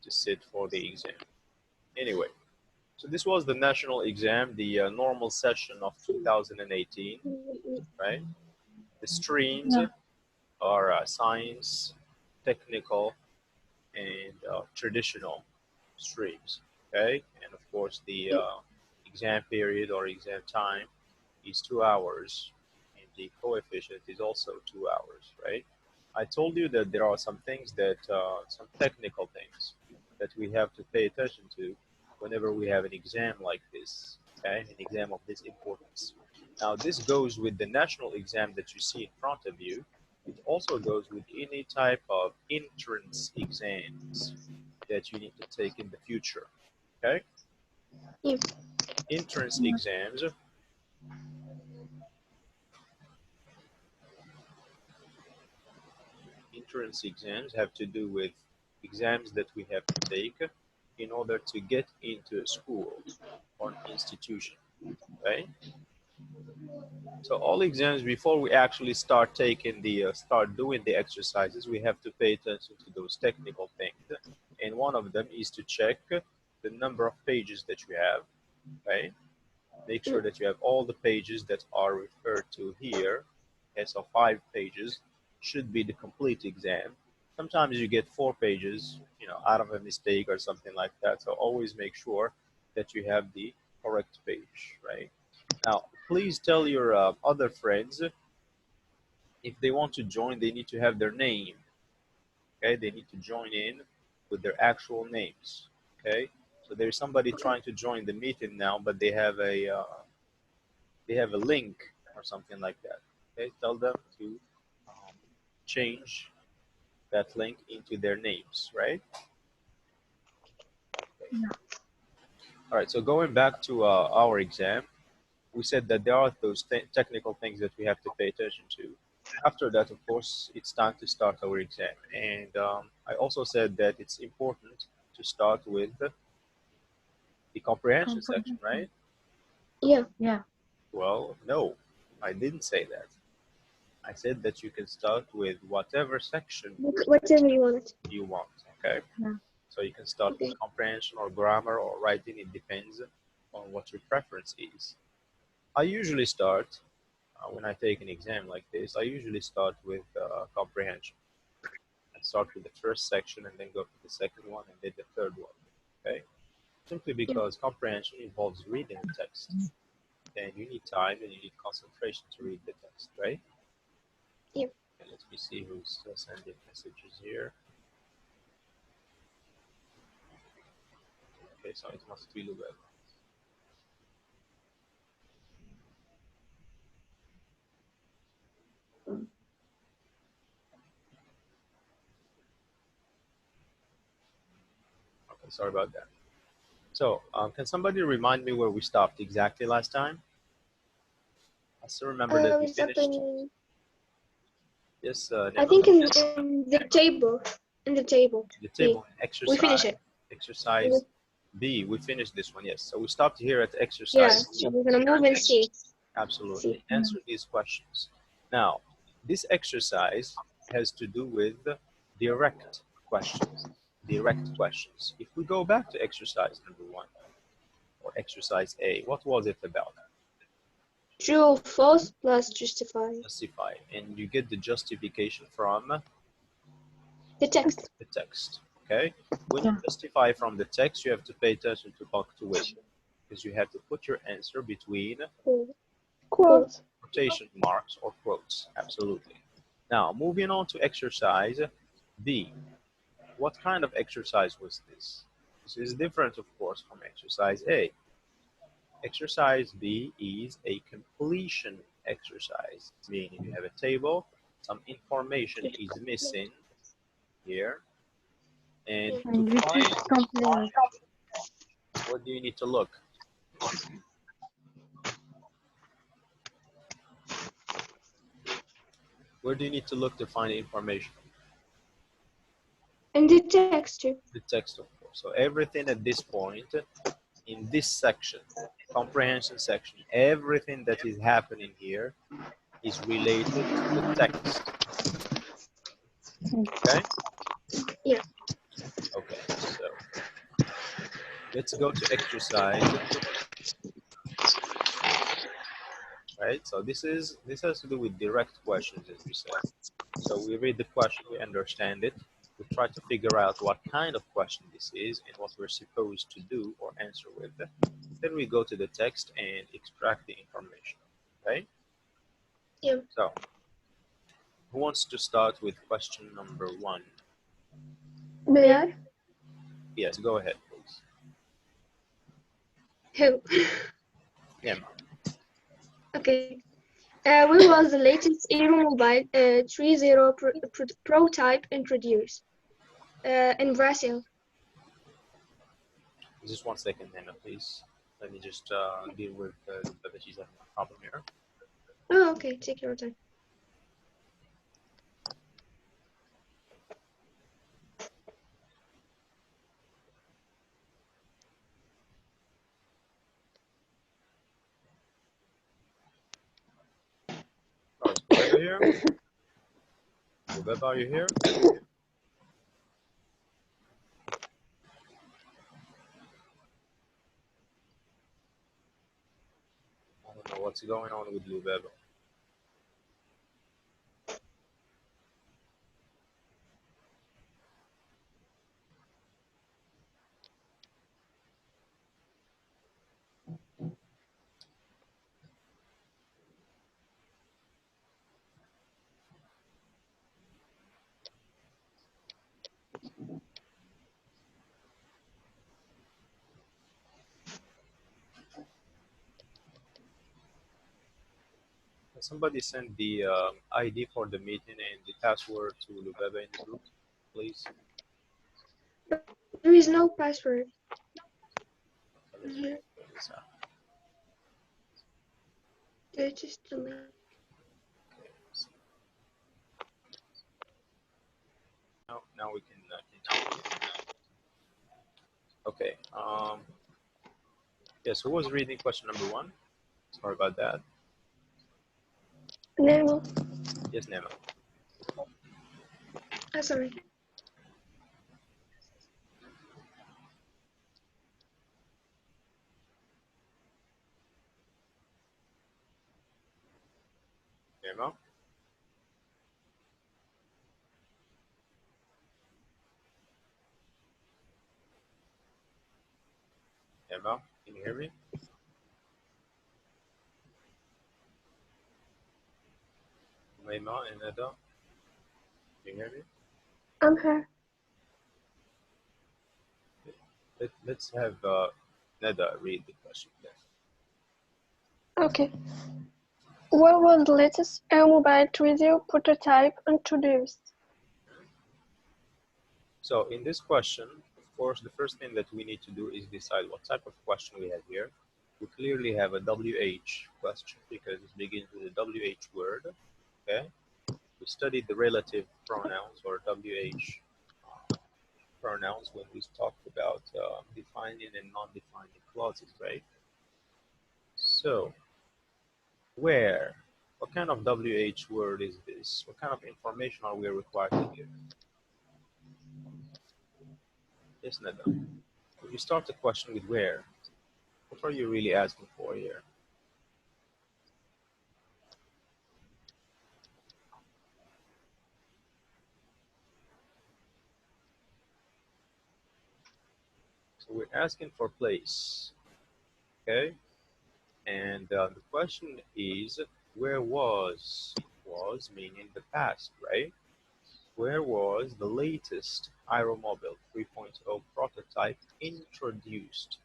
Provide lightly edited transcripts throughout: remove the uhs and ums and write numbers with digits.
to sit for the exam. Anyway, so this was the national exam, the normal session of 2018, right? The streams are science, technical, and traditional streams, okay? And of course, the exam period or exam time is 2 hours, and the coefficient is also 2 hours, right? I told you that there are some things that, some technical things that we have to pay attention to whenever we have an exam like this, okay? An exam of this importance. Now, this goes with the national exam that you see in front of you. It also goes with any type of entrance exams that you need to take in the future, okay? Entrance exams have to do with exams that we have to take in order to get into a school or an institution, right? So all exams, before we actually start taking the, start doing the exercises, we have to pay attention to those technical things. And one of them is to check the number of pages that you have, right? Make sure that you have all the pages that are referred to here. Okay, so 5 pages should be the complete exam. Sometimes you get 4 pages, you know, out of a mistake or something like that. So always make sure that you have the correct page, right? Now, please tell your other friends, if they want to join, they need to have their name, okay? They need to join in with their actual names, okay? So there's somebody trying to join the meeting now, but they have a link or something like that, okay? Tell them to change that link into their names, right? Okay. All right, so going back to our exam, we said that there are those technical things that we have to pay attention to. After that, of course, it's time to start our exam. And I also said that it's important to start with the comprehension section, right? Yeah. Well, no, I didn't say that. I said that you can start with whatever section whatever you want. Okay? Yeah. So you can start with comprehension or grammar or writing. It depends on what your preference is. I usually start, when I take an exam like this, I usually start with comprehension. I start with the first section and then go to the second one and then the third one, okay? Simply because comprehension involves reading the text. And you need time and you need concentration to read the text, right? Yep. Okay, let me see who's sending messages here. Okay, so it must be Lubel. Okay, sorry about that. So, can somebody remind me where we stopped exactly last time? I still remember that we finished. Yes, I think in the table. In the table. The table, exercise. We finish it. Exercise B. We finished this one, yes. So we stopped here at exercise. Yeah, so we're gonna move and see. Absolutely. Answer these questions. Now, this exercise has to do with direct questions. Direct questions. If we go back to exercise number 1, or exercise A, what was it about? True or false plus justify. Justify. And you get the justification from the text. The text. Okay? When you justify from the text, you have to pay attention to punctuation, because you have to put your answer between Quotes. quotation marks or quotes. Absolutely. Now, moving on to exercise B. What kind of exercise was this? This is different, of course, from exercise A. Exercise B is a completion exercise, meaning you have a table, some information is missing here, and to find, what do you need to look? Where do you need to look to find information? In the text. The text, of course. So everything at this point, in this section, comprehension section, everything that is happening here is related to the text. Okay? Yeah. Okay, so let's go to exercise. Right, so this has to do with direct questions, as we said. So we read the question, we understand it, we try to figure out what kind of question this is and what we're supposed to do or answer with. Then we go to the text and extract the information. Okay? Yeah. So, who wants to start with question number 1? Yeah. Yes, go ahead, please. Who? Emma. Okay. When was the latest Aeromobile 3.0 prototype introduced? In Brazil. Just 1 second, Emma, please. Let me just deal with that she's having a problem here. Oh, okay. Take your time. Oh, is Lubeba here? Lubeba, are you here? I don't know what's going on with Lubeba. Somebody send the ID for the meeting and the password to Lubeba in the group, please. There is no password. Here. It's just the link. Now we can continue. Okay. Yes, who was reading question number 1? Sorry about that. Nemo. Yes, Nema. Sorry. Nema? Nema, can you hear me? Nema and Neda, can you hear me? I'm here. Let's have Neda read the question then. Okay. When was the latest Aeromobile 3.0 prototype introduced? So in this question, of course, the first thing that we need to do is decide what type of question we have here. We clearly have a WH question because it begins with a WH word, okay? We studied the relative pronouns or WH pronouns when we talked about defining and non-defining clauses, right? So, where? What kind of WH word is this? What kind of information are we required to give? Yes, Neda. If you start the question with where, what are you really asking for here? So we're asking for place, okay? And the question is, where was? Was meaning the past, right? Where was the latest Aeromobile 3.0 prototype introduced?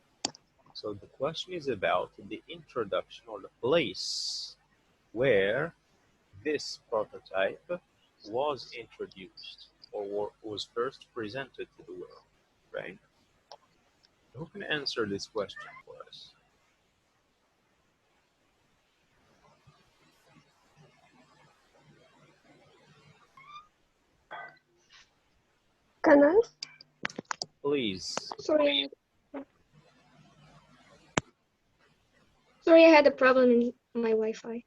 So the question is about the introduction or the place where this prototype was introduced or was first presented to the world, right? Who can answer this question for us? Can I? Please. Sorry. Sorry, I had a problem in my Wi-Fi.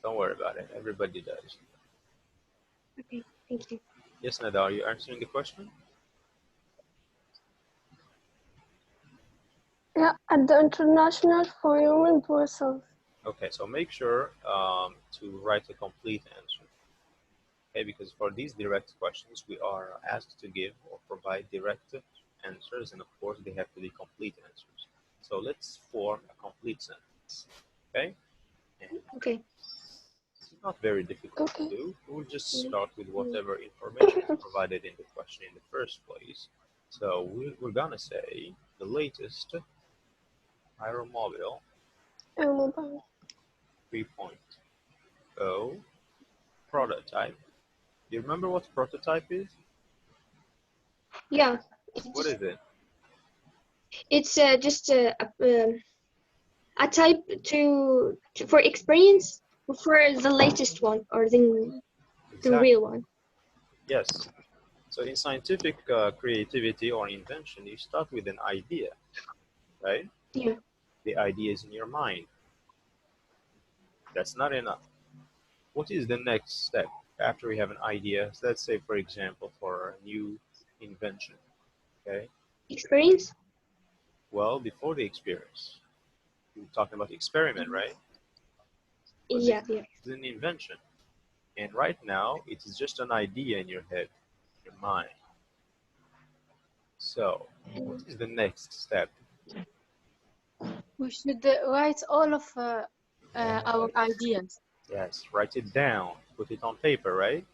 Don't worry about it. Everybody does. Okay, thank you. Yes, Nada, are you answering the question? Yeah, at the International Forum in Brussels. Okay, so make sure to write a complete answer. Okay, because for these direct questions, we are asked to give or provide direct answers, and of course, they have to be complete answers. So let's form a complete sentence. Okay? And Okay. it's not very difficult Okay. to do. We'll just start with whatever information is provided in the question in the first place. So we're gonna say the latest aeromobile Airmobile. 3.0 prototype. Do you remember what prototype is? Yeah. What is it? It's just a type for experience for the latest one or the Exactly. real one. Yes. So in scientific creativity or invention, you start with an idea, right? Yeah. The idea is in your mind. That's not enough. What is the next step after we have an idea? So let's say, for example, for a new invention, okay? Experience? Well, before the experience, we're talking about experiment, right? But Yeah, this yeah. is an invention. And right now, it is just an idea in your head, your mind. So, what is the next step? We should write all of our ideas. Yes, write it down, put it on paper, right?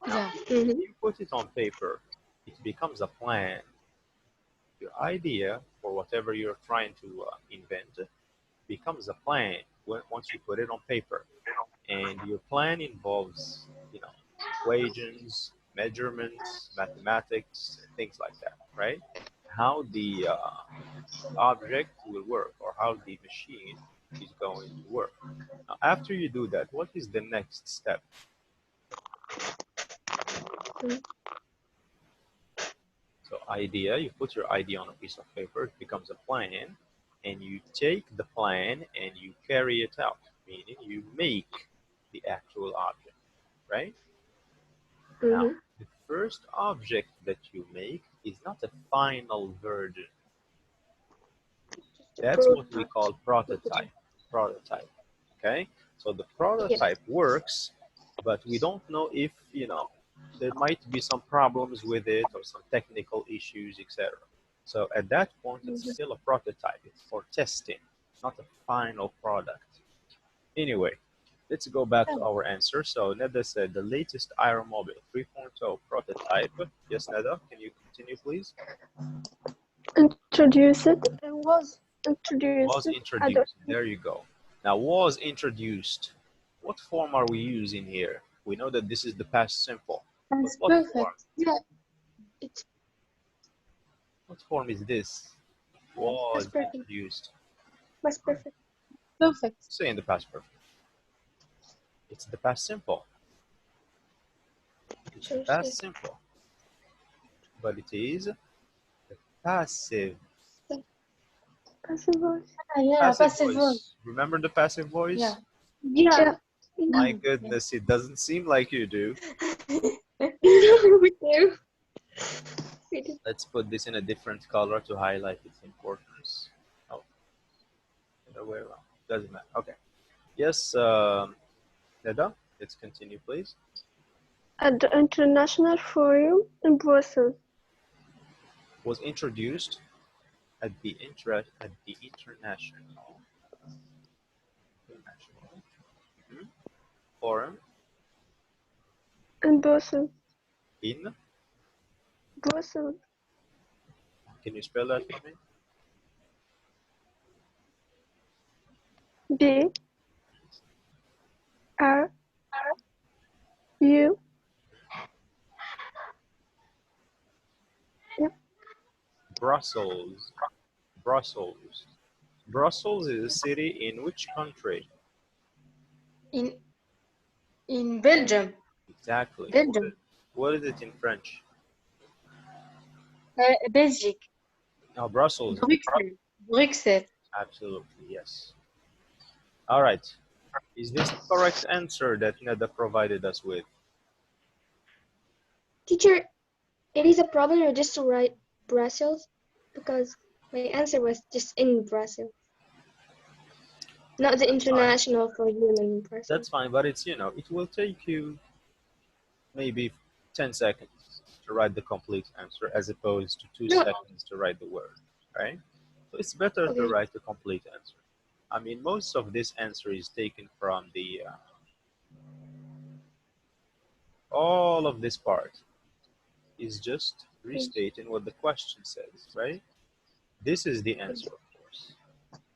Yeah. If you put it on paper, it becomes a plan. Your idea for whatever you're trying to invent becomes a plan once you put it on paper. And your plan involves, equations, measurements, mathematics, and things like that, right? How the object will work or how the machine is going to work. Now, after you do that, what is the next step? So idea, you put your idea on a piece of paper, it becomes a plan, and you take the plan and you carry it out, meaning you make the actual object, right? Now, the first object that you make is not a final version. That's what we call prototype. Prototype, okay? So the prototype works, but we don't know if, there might be some problems with it or some technical issues, etc. So at that point, it's still a prototype. It's for testing, not a final product. Anyway, let's go back to our answer. So Neda said the latest aeromobile 3.0 prototype. Yes, Neda, can you continue, please? Was Was introduced. There you go. Now, was introduced. What form are we using here? We know that this is the past simple. But what Perfect. form? Yeah. What form is this? Was perfect. introduced. That's perfect. Perfect. Say in the past perfect. It's the past simple. It's the past simple. But it is the passive. Passive voice. Yeah, passive voice. voice. Remember the passive voice? Yeah. Yeah. My goodness, it doesn't seem like you do. We do. Let's put this in a different color to highlight its importance. Oh, the other way around. Doesn't matter. Okay. Yes, Neda, let's continue, please. At the International Forum in Brussels. Was introduced at the international forum In Brussels. in. Brussels. Can you spell that for me? B R U. Yep. Brussels. Brussels. Brussels is a city in which country? In Belgium. Exactly. Belgium. What is it in French? Belgique. No, Brussels. Bruxelles. Bruxelles. Absolutely, yes. All right. Is this the correct answer that Neda provided us with? Teacher, it is a problem just to write Brussels because My answer was just in Brazil, not the international for human in Brazil. That's fine, but it's, you know, it will take you maybe 10 seconds to write the complete answer as opposed to 2 seconds to write the word, right? So it's better to write the complete answer. I mean, most of this answer is taken from the, all of this part is just restating what the question says, right? This is the answer, of course.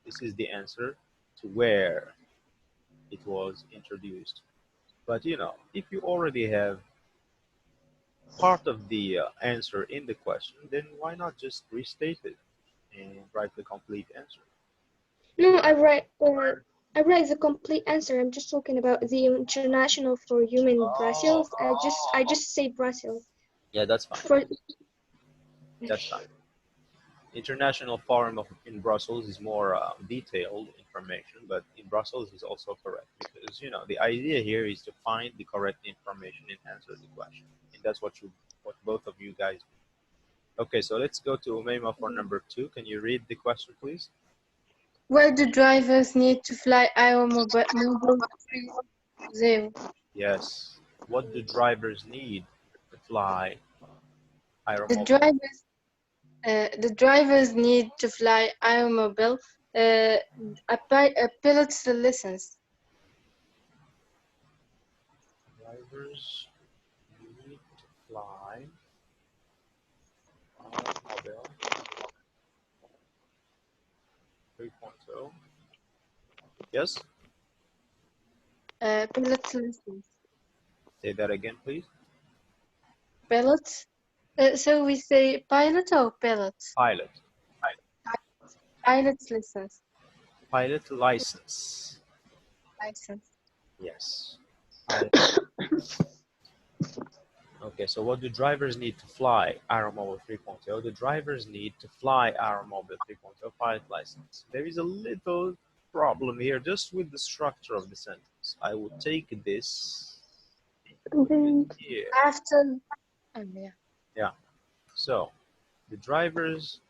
This is the answer to where it was introduced. But, you know, if you already have part of the answer in the question, then why not just restate it and write the complete answer? No, I write the complete answer. I'm just talking about the international for human Brazil. I just say Brazil. Yeah, that's fine. That's fine. International Forum in Brussels is more detailed information, but in Brussels is also correct because, you know, the idea here is to find the correct information and answer the question, and that's what both of you guys do. Okay, so let's go to Umayma for number 2. Can you read the question, please? Where do drivers need to fly Aeromobile 30? Yes. What do drivers need to fly Aeromobile? The drivers need to fly Aeromobile a pilot's license. Drivers need to fly Automobile 3.0. Yes? Pilot's license. Say that again, please. Pilot. So we say pilot or pilot? Pilot. Pilot's license. Pilot license. License. Yes. Okay, so what do drivers need to fly Aeromobile 3.0? The drivers need to fly Aeromobile 3.0 pilot license. There is a little problem here just with the structure of the sentence. I would take this here. After. Yeah. So the drivers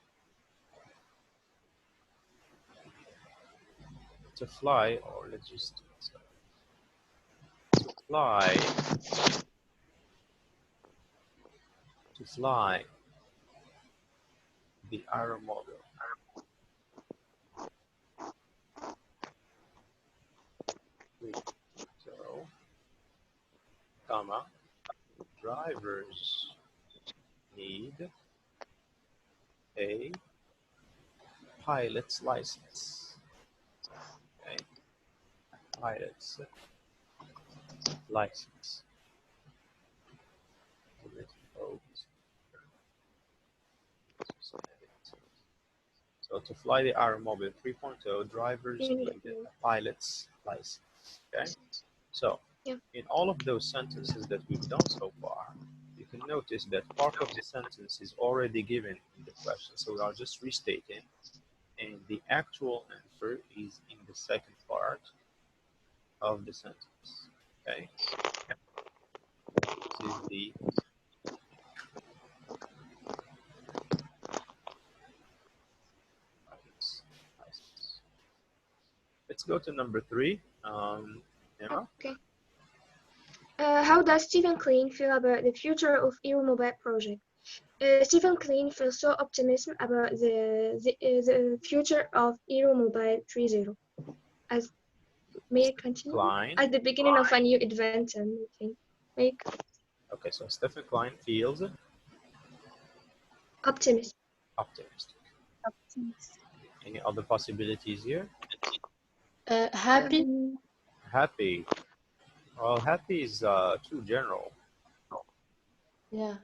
to fly, or let's just to fly the Aeromobile. So, comma, drivers need a pilot's license. Okay, pilot's license. So to fly the Aeromobile 3.0, drivers need a pilot's license. Okay, so in all of those sentences that we've done so far, you can notice that part of the sentence is already given in the question. So we are just restating, and the actual answer is in the second part of the sentence. Okay, this is the license. Let's go to number 3. Emma? Okay. How does Stephen Klein feel about the future of Aeromobile project? Stephen Klein feels so optimistic about the future of Aeromobile 3.0. May I continue? Klein. At the beginning of a new adventure. Okay, so Stephen Klein feels optimistic. Any other possibilities here? Happy. Happy. Well, happy is too general. Yeah.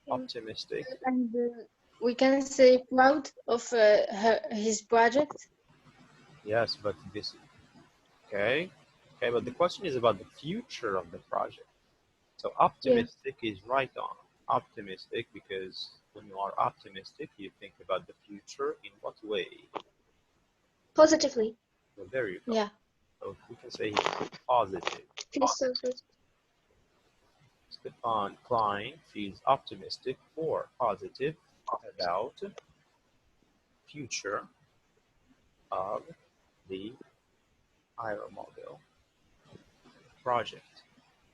Optimistic. And we can say proud of his project. Yes, but this. Okay, but the question is about the future of the project. So optimistic is right on. Optimistic, because when you are optimistic, you think about the future in what way? Positively. So there you go. Yeah. So we can say he's positive. Stephen Klein feels optimistic or positive about future of the aeromobile project.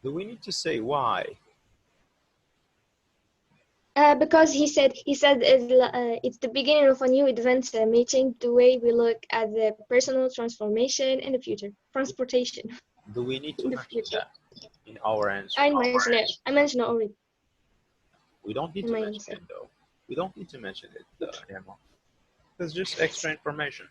Do we need to say why? Because he said it's the beginning of a new adventure, may change the way we look at the personal transformation in the future. Transportation. Do we need to In the mention future. that in our answer? I mentioned it. I mentioned it already. We don't need in to my mention answer. it though. We don't need to mention it, Emma. It's just extra information.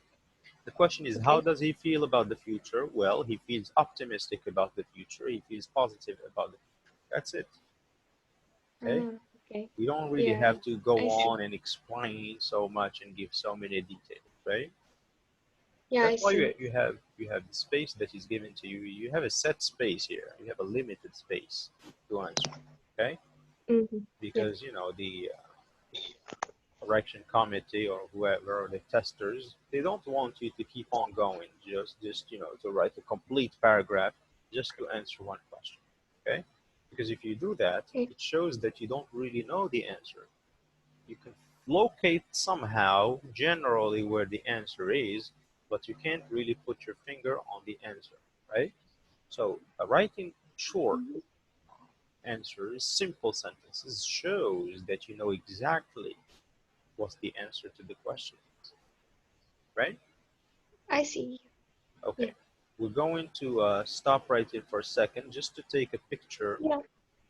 The question is, how Okay. does he feel about the future? Well, he feels optimistic about the future. He feels positive about the future. That's it. Okay? Okay. We don't really Yeah, have to go I see. on and explain so much and give so many details, right? Yeah, I That's why see. you have the space that is given to you. You have a set space here. You have a limited space to answer. Okay? Mm-hmm. Because you know the correction committee or whoever, the testers, they don't want you to keep on going, just you know, to write a complete paragraph just to answer one question. Okay? Because if you do that, Okay. it shows that you don't really know the answer. You can locate somehow generally where the answer is, but you can't really put your finger on the answer, right? So writing short Mhm. answers, simple sentences, shows that you know exactly what's the answer to the question, right? I see. Okay, Yeah. we're going to stop right here for a second just to take a picture Yeah.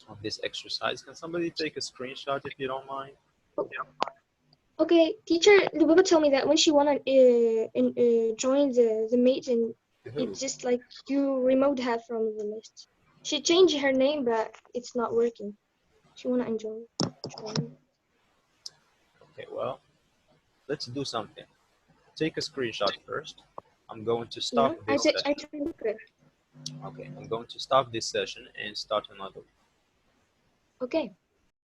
of this exercise. Can somebody take a screenshot if you don't mind? Okay, teacher Lubaba told me that when she wanna join the meeting, Who? it's just like you removed her from the list. She changed her name, but it's not working. She wanna join. Okay, well, let's do something. Take a screenshot first. I'm going to Yeah, stop this session. I took it. Okay, I'm going to stop this session and start another one. Okay.